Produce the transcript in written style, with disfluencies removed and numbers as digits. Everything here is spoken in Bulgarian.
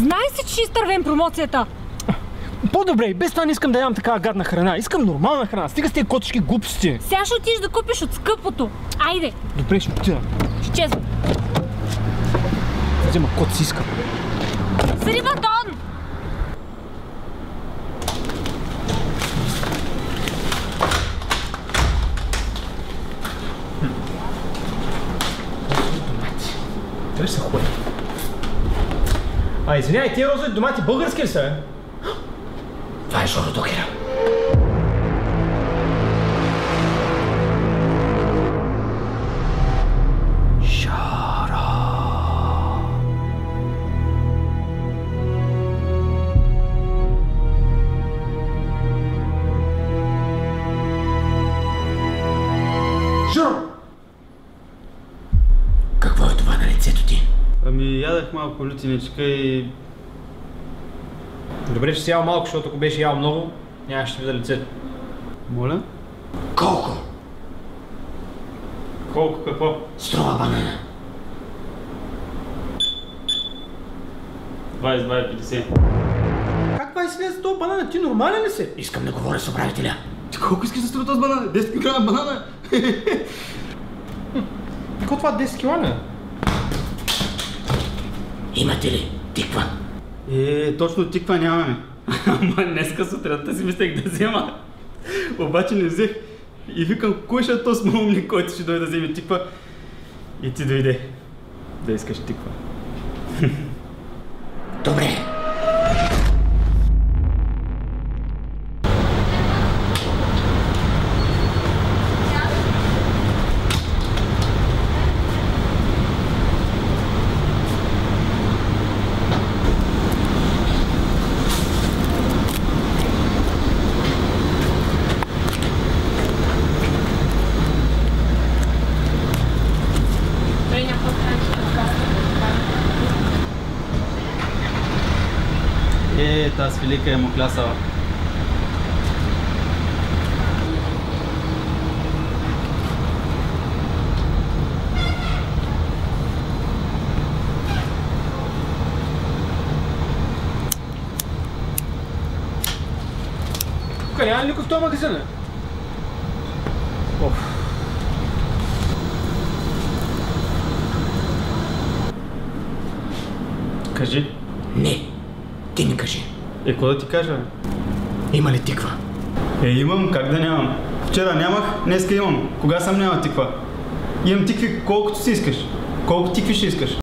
Знай си, че ще изтървем промоцията. По-добре, без това не искам да ям такава гадна храна. Искам нормална храна. Стига с тези котешки глупости. Сега ще отидеш да купиш от скъпото. Айде. Добре, ще отида. Ще чезвам. Взема кот си иска. Съди батон! Домати. Трябва са хуй. Извинявай, тия розови домати български ли са, бе? Това е Жоро Докера. Жоро! Какво е това на лицето ти? Ами ядах малко лютиничка и... Добре, че си ял малко, защото ако беше ял много, нямаше да видя лицето. Моля? Колко? Колко какво? Струва банана. 20-50. Как 20 лева за този банана? Ти нормален ли си? Искам да говоря с управителя. Ти колко искаш да струва този банана? 10 кг банана? Какво това 10 кг? Имате ли тиква? Точно тиква нямаме. Ама днеска сутринта си мислех да взема. Обаче не взех. И викам, кой ще е този малумник, който ще дойде да вземе тиква? И ти дойде да искаш тиква. Добре. Тази велика е му клясала. Тук няма никой в този магазин? Кажи. Не, ти ми кажи. Какво да ти кажа? Има ли тиква? Имам, как да нямам? Вчера нямах, днеска имам. Кога съм няма тиква? Имам тикви колкото си искаш. Колко тикви ще искаш?